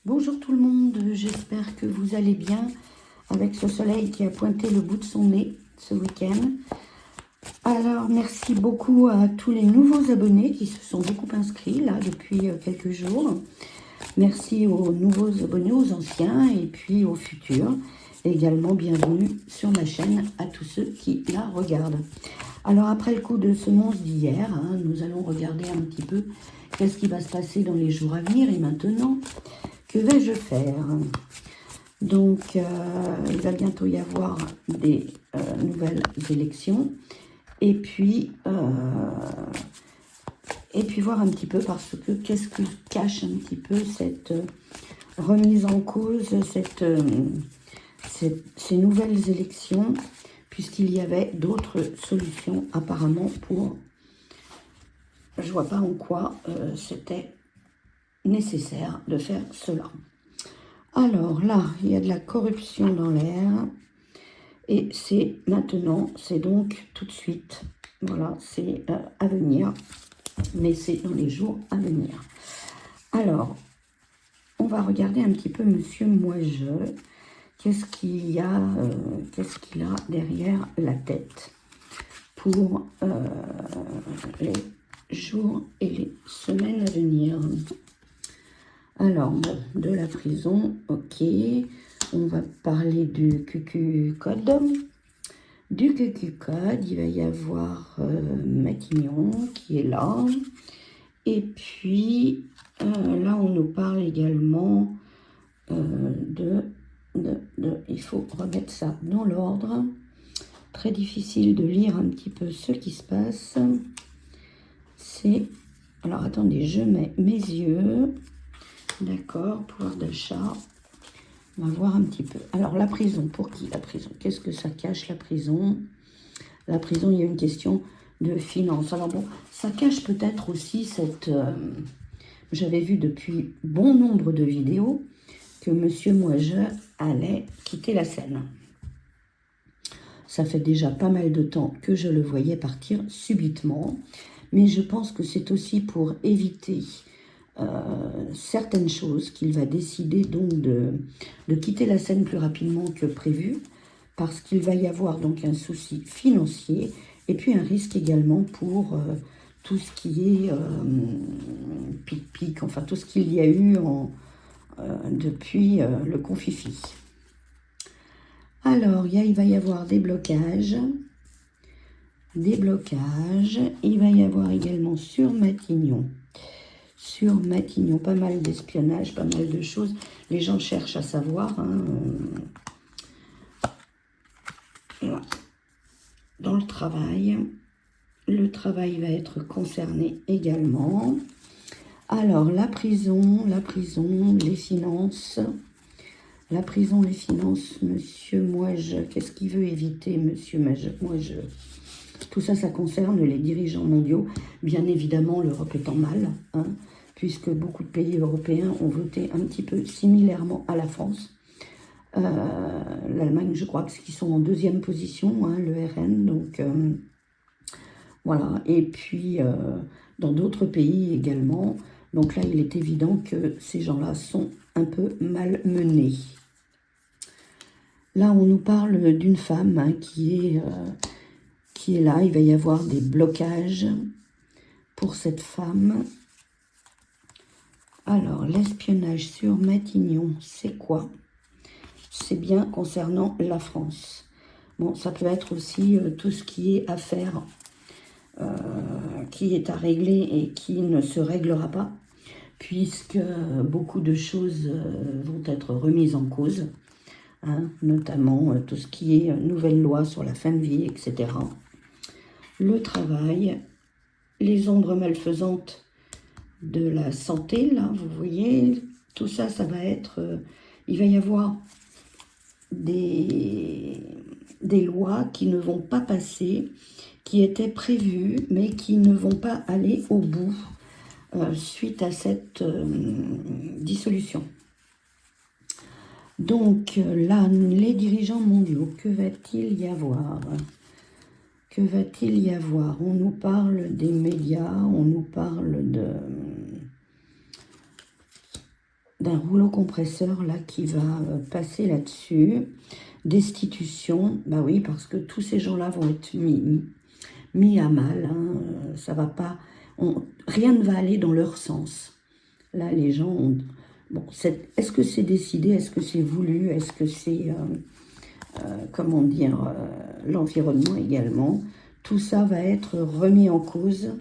Bonjour tout le monde, j'espère que vous allez bien avec ce soleil qui a pointé le bout de son nez ce week-end. Alors merci beaucoup à tous les nouveaux abonnés qui se sont beaucoup inscrits là depuis quelques jours. Merci aux nouveaux abonnés, aux anciens et puis aux futurs. Également bienvenue sur ma chaîne à tous ceux qui la regardent. Alors après le coup de semonce d'hier, nous allons regarder un petit peu qu'est-ce qui va se passer dans les jours à venir et maintenant. Que vais-je faire? Donc, il va bientôt y avoir des nouvelles élections. Et puis voir un petit peu parce que qu'est-ce que cache un petit peu cette remise en cause, ces nouvelles élections, puisqu'il y avait d'autres solutions apparemment pour... Je vois pas en quoi c'était nécessaire de faire cela. Alors là, il y a de la corruption dans l'air. Et c'est maintenant, c'est donc tout de suite. Voilà, c'est à venir. Mais c'est dans les jours à venir. Alors, on va regarder un petit peu Monsieur Moi-Je. Qu'est-ce qu'il a derrière la tête pour les jours et les semaines à venir. Alors, bon, de la prison, ok. On va parler du QQ Code. Du QQ Code, il va y avoir Maquignon qui est là. Et puis, là, on nous parle également il faut remettre ça dans l'ordre. Très difficile de lire un petit peu ce qui se passe. C'est... Alors, attendez, je mets mes yeux... D'accord, pouvoir d'achat. On va voir un petit peu. Alors, la prison, pour qui la prison? Qu'est-ce que ça cache, la prison? La prison, il y a une question de finance. Alors bon, ça cache peut-être aussi cette... J'avais vu depuis bon nombre de vidéos que Monsieur Moi-Je allait quitter la scène. Ça fait déjà pas mal de temps que je le voyais partir subitement. Mais je pense que c'est aussi pour éviter... certaines choses qu'il va décider donc de quitter la scène plus rapidement que prévu parce qu'il va y avoir donc un souci financier et puis un risque également pour tout ce qui est pic-pic, enfin tout ce qu'il y a eu depuis le Confifi. Alors, il va y avoir des blocages, il va y avoir également sur Matignon, pas mal d'espionnage, pas mal de choses. Les gens cherchent à savoir. Voilà. Dans le travail va être concerné également. Alors, la prison, les finances. La prison, les finances, Monsieur Moi-Je. Qu'est-ce qu'il veut éviter, Monsieur Moi-Je? Tout ça, ça concerne les dirigeants mondiaux. Bien évidemment, l'Europe est en mal, puisque beaucoup de pays européens ont voté un petit peu similairement à la France. L'Allemagne, je crois qu'ils sont en deuxième position, le RN, donc voilà. Et puis, dans d'autres pays également. Donc là, il est évident que ces gens-là sont un peu malmenés. Là, on nous parle d'une femme qui est là. Il va y avoir des blocages pour cette femme. Alors, l'espionnage sur Matignon, c'est quoi? C'est bien concernant la France. Bon, ça peut être aussi tout ce qui est affaire, qui est à régler et qui ne se réglera pas, puisque beaucoup de choses vont être remises en cause, notamment tout ce qui est nouvelle loi sur la fin de vie, etc. Le travail, les ombres malfaisantes de la santé, là, vous voyez, tout ça, ça va être... il va y avoir des lois qui ne vont pas passer, qui étaient prévues, mais qui ne vont pas aller au bout suite à cette dissolution. Donc là, les dirigeants mondiaux, que va-t-il y avoir? Que va-t-il y avoir? On nous parle des médias, on nous parle d'un rouleau compresseur là qui va passer là-dessus. Destitution, bah oui, parce que tous ces gens-là vont être mis à mal. Hein, ça va pas, rien ne va aller dans leur sens. Là, les gens ont... Bon, est-ce que c'est décidé? Est-ce que c'est voulu? Est-ce que c'est, comment dire, l'environnement également? Tout ça va être remis en cause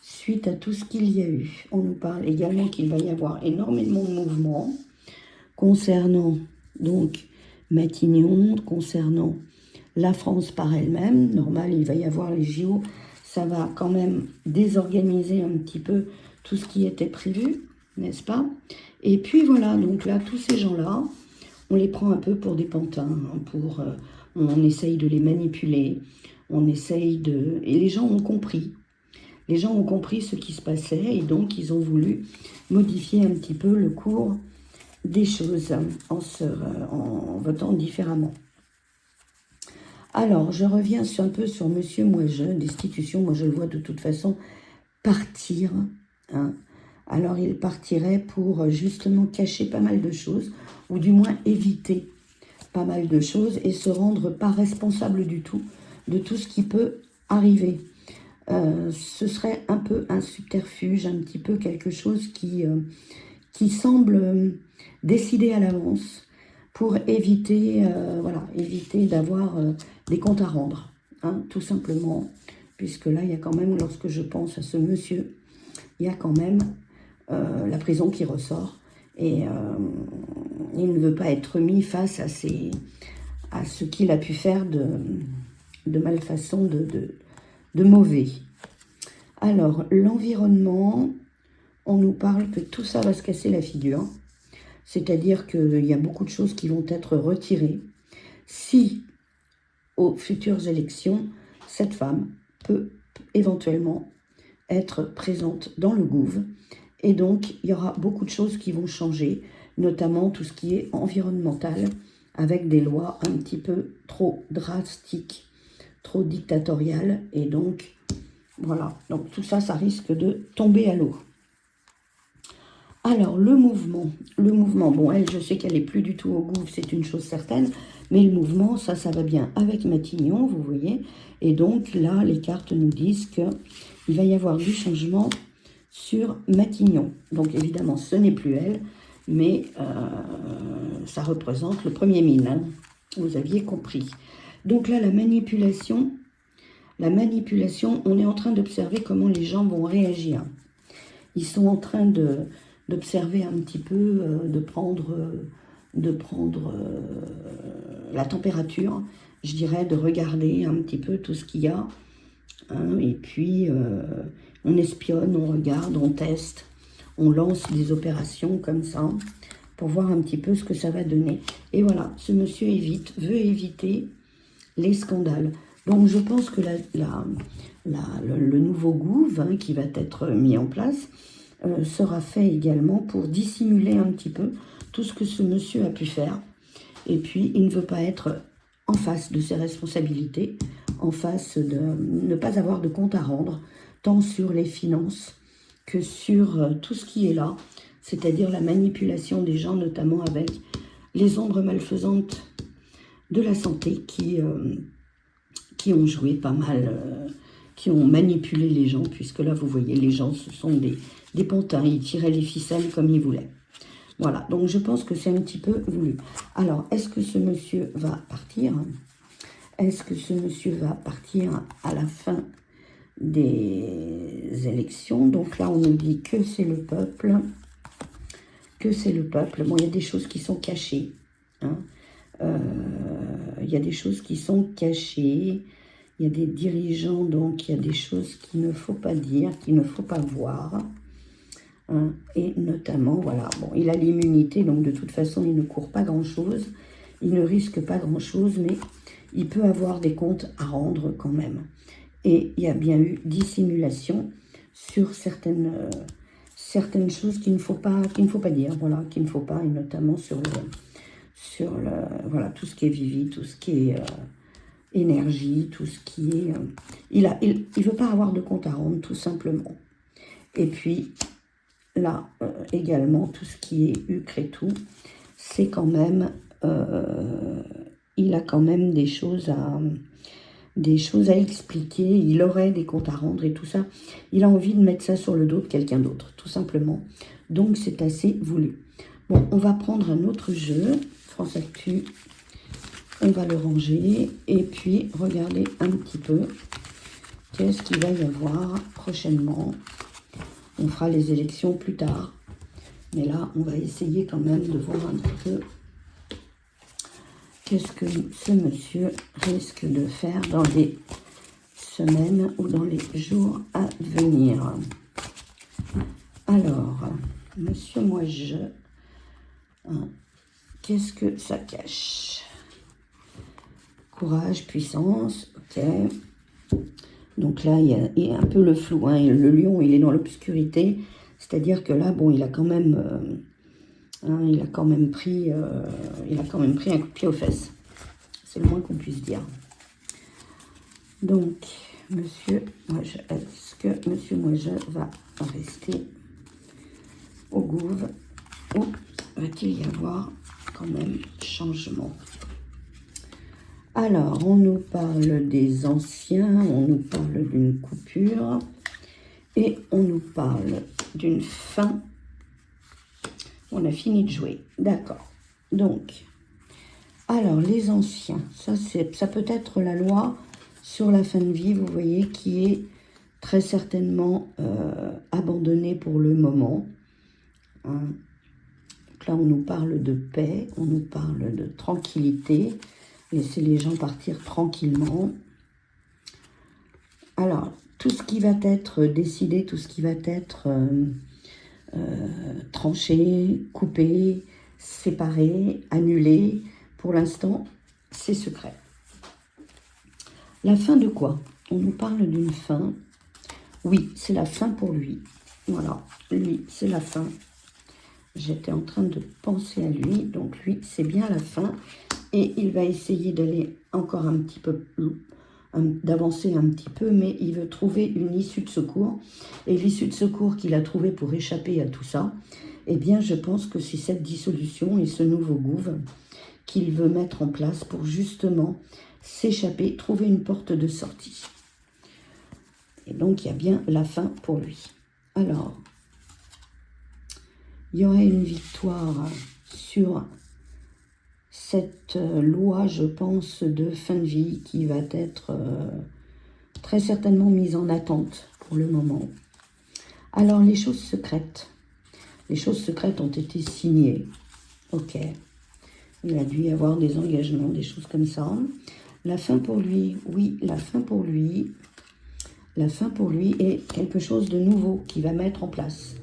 suite à tout ce qu'il y a eu. On nous parle également qu'il va y avoir énormément de mouvements concernant donc Matignon, concernant la France par elle-même. Normal, il va y avoir les JO. Ça va quand même désorganiser un petit peu tout ce qui était prévu, n'est-ce pas? Et puis voilà, donc là, tous ces gens-là, on les prend un peu pour des pantins, hein, on essaye de les manipuler, on essaye de... Et les gens ont compris. Les gens ont compris ce qui se passait et donc ils ont voulu modifier un petit peu le cours des choses en votant différemment. Alors, je reviens un peu sur Monsieur Moiseux, destitution. Moi, je le vois de toute façon partir. Hein. Alors, il partirait pour justement cacher pas mal de choses, ou du moins éviter pas mal de choses et se rendre pas responsable du tout de tout ce qui peut arriver. Ce serait un peu un subterfuge, un petit peu quelque chose qui semble décidé à l'avance pour éviter, éviter d'avoir des comptes à rendre, hein, tout simplement. Puisque là, il y a quand même, lorsque je pense à ce monsieur, il y a quand même la prison qui ressort. Et il ne veut pas être mis face à ce qu'il a pu faire de malfaçon, de mauvais. Alors, l'environnement, on nous parle que tout ça va se casser la figure. C'est-à-dire qu'il y a beaucoup de choses qui vont être retirées. Si, aux futures élections, cette femme peut éventuellement être présente dans le gouv. Et donc, il y aura beaucoup de choses qui vont changer, notamment tout ce qui est environnemental, avec des lois un petit peu trop drastiques, trop dictatoriales. Et donc, voilà. Donc, tout ça, ça risque de tomber à l'eau. Alors, le mouvement, bon, elle, je sais qu'elle n'est plus du tout au gouv, c'est une chose certaine, mais le mouvement, ça va bien avec Matignon, vous voyez. Et donc, là, les cartes nous disent qu'il va y avoir du changement sur Matignon. Donc, évidemment, ce n'est plus elle, mais ça représente le premier mine, hein, vous aviez compris. Donc là, la manipulation, on est en train d'observer comment les gens vont réagir. Ils sont en train d'observer un petit peu, de prendre la température, je dirais, de regarder un petit peu tout ce qu'il y a. Hein, et puis, on espionne, on regarde, on teste, on lance des opérations comme ça pour voir un petit peu ce que ça va donner. Et voilà, ce monsieur veut éviter les scandales. Donc, je pense que le nouveau gouv, hein, qui va être mis en place sera fait également pour dissimuler un petit peu tout ce que ce monsieur a pu faire. Et puis, il ne veut pas être en face de ses responsabilités, en face de ne pas avoir de compte à rendre, tant sur les finances que sur tout ce qui est là, c'est-à-dire la manipulation des gens, notamment avec les ombres malfaisantes de la santé qui ont joué pas mal, qui ont manipulé les gens, puisque là, vous voyez, les gens, ce sont des pantins, ils tiraient les ficelles comme ils voulaient. Voilà, donc je pense que c'est un petit peu voulu. Alors, est-ce que ce monsieur va partir? Est-ce que ce monsieur va partir à la fin des élections? Donc là, on nous dit que c'est le peuple. Que c'est le peuple. Bon, il y a des choses qui sont cachées. Hein. Il y a des choses qui sont cachées. Il y a des dirigeants, donc il y a des choses qu'il ne faut pas dire, qu'il ne faut pas voir. Hein, et notamment, voilà, bon, il a l'immunité, donc de toute façon, il ne court pas grand-chose. Il ne risque pas grand-chose, mais il peut avoir des comptes à rendre quand même. Et il y a bien eu dissimulation sur certaines choses qu'il ne faut pas dire, voilà, qu'il ne faut pas, et notamment voilà, tout ce qui est vivi, tout ce qui est énergie, tout ce qui est... il veut pas avoir de compte à rendre, tout simplement. Et puis, là, également, tout ce qui est hucre et tout, c'est quand même... il a quand même des choses à expliquer, il aurait des comptes à rendre et tout ça. Il a envie de mettre ça sur le dos de quelqu'un d'autre, tout simplement. Donc, c'est assez voulu. Bon, on va prendre un autre jeu, France Actu. On va le ranger et puis regarder un petit peu qu'est-ce qu'il va y avoir prochainement. On fera les élections plus tard. Mais là, on va essayer quand même de voir un petit peu qu'est-ce que ce monsieur risque de faire dans les semaines ou dans les jours à venir. Alors, monsieur qu'est-ce que ça cache? Courage, puissance, ok. Donc là, il y a un peu le flou, hein. Le lion, il est dans l'obscurité. C'est-à-dire que là, bon, il a quand même pris un coup de pied aux fesses. C'est le moins qu'on puisse dire. Donc, est-ce que monsieur Moija va rester au gouv ou va-t-il y avoir quand même changement? Alors, on nous parle des anciens, on nous parle d'une coupure et on nous parle d'une fin. On a fini de jouer, d'accord. Donc, alors les anciens, ça peut être la loi sur la fin de vie, vous voyez, qui est très certainement abandonnée pour le moment. Hein. Donc là, on nous parle de paix, on nous parle de tranquillité. Laisser les gens partir tranquillement. Alors, tout ce qui va être décidé, tout ce qui va être tranché, coupé, séparé, annulé, pour l'instant, c'est secret. La fin de quoi? On nous parle d'une fin. Oui, c'est la fin pour lui. Voilà, lui, c'est la fin. J'étais en train de penser à lui, donc lui, c'est bien la fin. Et il va essayer d'aller encore un petit peu, d'avancer un petit peu, mais il veut trouver une issue de secours. Et l'issue de secours qu'il a trouvée pour échapper à tout ça, eh bien, je pense que c'est cette dissolution et ce nouveau gouv qu'il veut mettre en place pour justement s'échapper, trouver une porte de sortie. Et donc, il y a bien la fin pour lui. Alors, il y aurait une victoire sur cette loi, je pense, de fin de vie qui va être très certainement mise en attente pour le moment. Alors, les choses secrètes. Les choses secrètes ont été signées. Ok. Il a dû y avoir des engagements, des choses comme ça. La fin pour lui, oui, la fin pour lui. La fin pour lui est quelque chose de nouveau qu'il va mettre en place.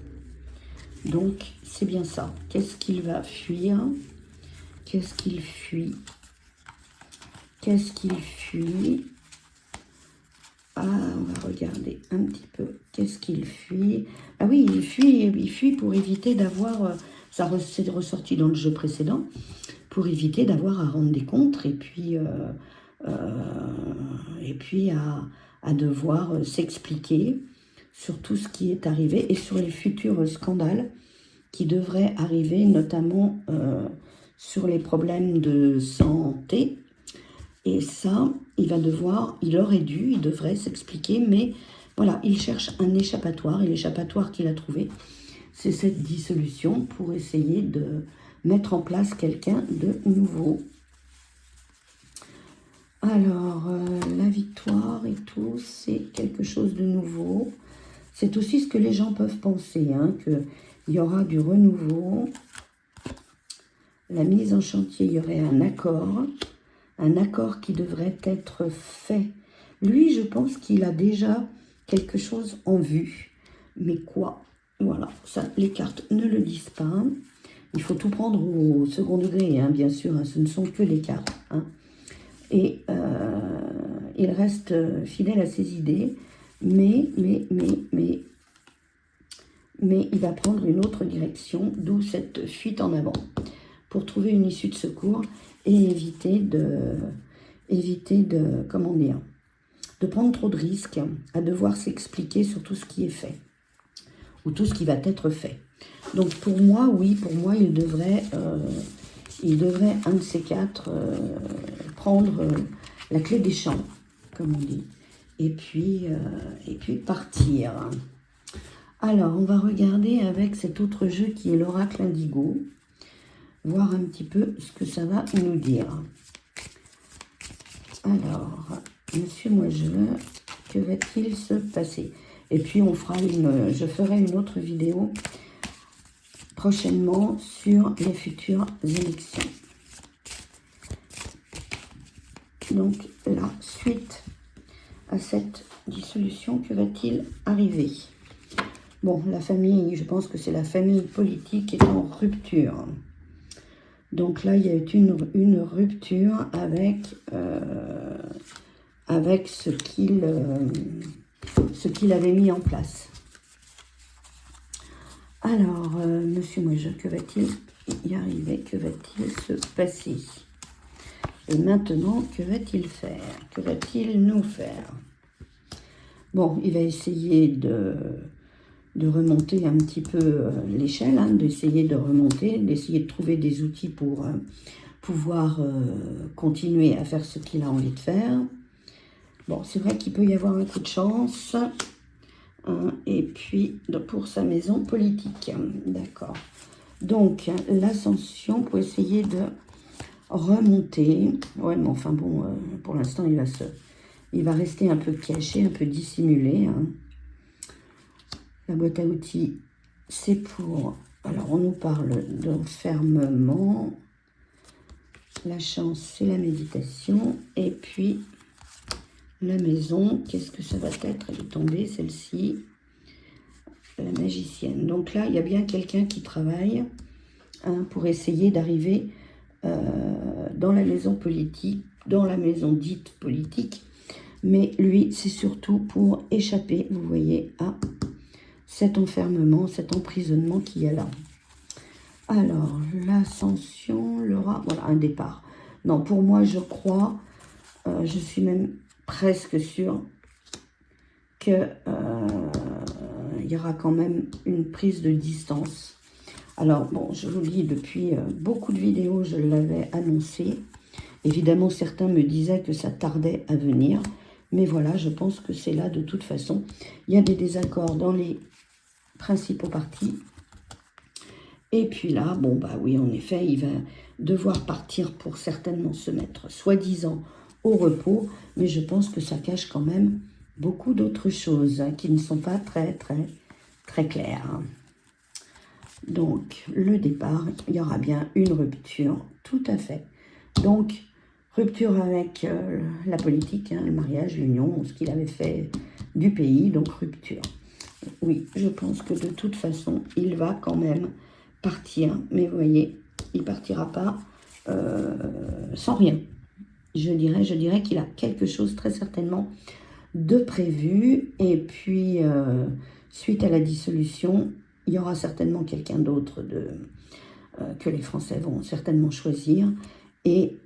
Donc, c'est bien ça. Qu'est-ce qu'il va fuir ? Qu'est-ce qu'il fuit? Qu'est-ce qu'il fuit? Ah, on va regarder un petit peu. Qu'est-ce qu'il fuit? Ah oui, il fuit pour éviter d'avoir... ça s'est ressorti dans le jeu précédent. Pour éviter d'avoir à rendre des comptes et puis à devoir s'expliquer sur tout ce qui est arrivé et sur les futurs scandales qui devraient arriver, notamment sur les problèmes de santé. Et ça, il devrait s'expliquer, mais voilà, il cherche un échappatoire. Et l'échappatoire qu'il a trouvé, c'est cette dissolution pour essayer de mettre en place quelqu'un de nouveau. Alors, la victoire et tout, c'est quelque chose de nouveau. C'est aussi ce que les gens peuvent penser, hein, qu'il y aura du renouveau. La mise en chantier, il y aurait un accord qui devrait être fait. Lui, je pense qu'il a déjà quelque chose en vue. Mais quoi? Voilà, ça, les cartes ne le disent pas. Il faut tout prendre au second degré, hein, bien sûr, hein, ce ne sont que des cartes. Hein. Et il reste fidèle à ses idées, mais il va prendre une autre direction, d'où cette fuite en avant, pour trouver une issue de secours et éviter de comment dire, de prendre trop de risques à devoir s'expliquer sur tout ce qui est fait. ou tout ce qui va être fait. Donc pour moi, oui, pour moi, il devrait, un de ces quatre, prendre la clé des champs, comme on dit, et puis partir. Alors, on va regarder avec cet autre jeu qui est l'oracle indigo, voir un petit peu ce que ça va nous dire. Alors, monsieur Moiseux, que va-t-il se passer? Et puis, je ferai une autre vidéo prochainement sur les futures élections. Donc là, suite à cette dissolution, que va-t-il arriver? Bon, la famille, je pense que c'est la famille politique qui est en rupture. Donc là, il y a une rupture avec ce qu'il avait mis en place. Alors, monsieur Moiseux, que va-t-il y arriver? Que va-t-il se passer? Et maintenant, que va-t-il faire? Que va-t-il nous faire? Bon, il va essayer de remonter un petit peu l'échelle, hein, d'essayer de remonter, d'essayer de trouver des outils pour pouvoir continuer à faire ce qu'il a envie de faire. Bon, c'est vrai qu'il peut y avoir un coup de chance, hein, et puis pour sa maison politique, d'accord. Donc, l'ascension pour essayer de remonter. Ouais, mais enfin bon, pour l'instant, il va rester un peu caché, un peu dissimulé, hein. La boîte à outils, c'est pour... Alors, on nous parle d'enfermement. La chance, c'est la méditation. Et puis, la maison, qu'est-ce que ça va être? Elle est tombée, celle-ci. La magicienne. Donc là, il y a bien quelqu'un qui travaille, hein, pour essayer d'arriver dans la maison politique, dans la maison dite politique. Mais lui, c'est surtout pour échapper, vous voyez, à cet enfermement, cet emprisonnement qu'il y a là. Alors, l'ascension, le rat, voilà, un départ. Non, pour moi, je crois, je suis même presque sûre que il y aura quand même une prise de distance. Alors, bon, je vous le dis, depuis beaucoup de vidéos, je l'avais annoncé. Évidemment, certains me disaient que ça tardait à venir. Mais voilà, je pense que c'est là de toute façon. Il y a des désaccords dans les principaux partis. Et puis là, bon, bah oui, en effet, il va devoir partir pour certainement se mettre, soi-disant, au repos. Mais je pense que ça cache quand même beaucoup d'autres choses, hein, qui ne sont pas très claires. Donc, le départ, il y aura bien une rupture, tout à fait. Donc, rupture avec la politique, hein, le mariage, l'union, ce qu'il avait fait du pays, donc rupture. Oui, je pense que de toute façon, il va quand même partir. Mais vous voyez, il ne partira pas sans rien. Je dirais qu'il a quelque chose très certainement de prévu. Et puis, suite à la dissolution, il y aura certainement quelqu'un d'autre que les Français vont certainement choisir, et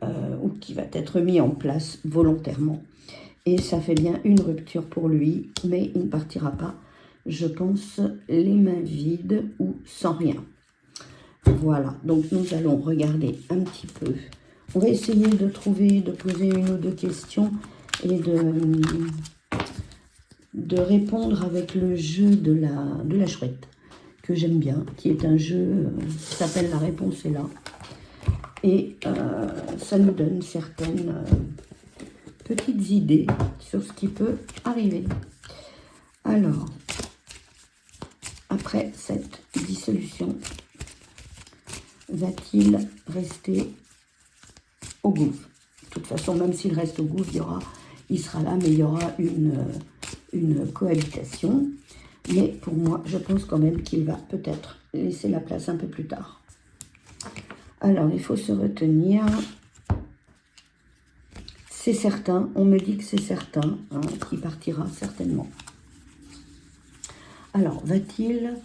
ou qui va être mis en place volontairement. Et ça fait bien une rupture pour lui, mais il ne partira pas, je pense, les mains vides ou sans rien. Voilà, donc nous allons regarder un petit peu. On va essayer de poser une ou deux questions et de répondre avec le jeu de la chouette, que j'aime bien, qui est un jeu qui s'appelle La réponse est là. Et ça nous donne certaines petites idées sur ce qui peut arriver. Alors, après cette dissolution, va-t-il rester au gouffre? De toute façon, même s'il reste au gouffre, il sera là, mais il y aura une cohabitation. Mais pour moi, je pense quand même qu'il va peut-être laisser la place un peu plus tard. Alors, il faut se retenir. C'est certain, on me dit que c'est certain, hein, qu'il partira certainement. Alors, va-t-il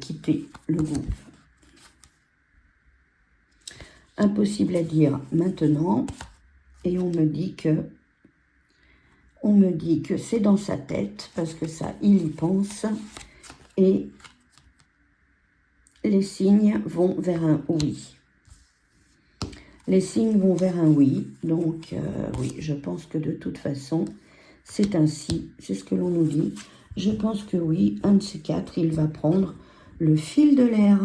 quitter le groupe? Impossible à dire maintenant. Et on me dit que On me dit que c'est dans sa tête, parce que ça, il y pense. Et les signes vont vers un oui. Les signes vont vers un oui. Donc, oui, je pense que de toute façon, c'est ainsi. C'est ce que l'on nous dit. Je pense que oui, un de ces quatre, il va prendre le fil de l'air.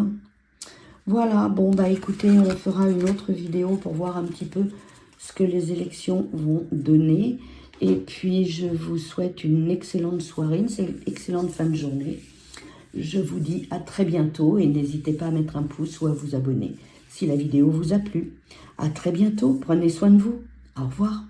Voilà, bon, bah écoutez, on fera une autre vidéo pour voir un petit peu ce que les élections vont donner. Et puis, je vous souhaite une excellente soirée, une excellente fin de journée. Je vous dis à très bientôt et n'hésitez pas à mettre un pouce ou à vous abonner si la vidéo vous a plu. À très bientôt, prenez soin de vous. Au revoir.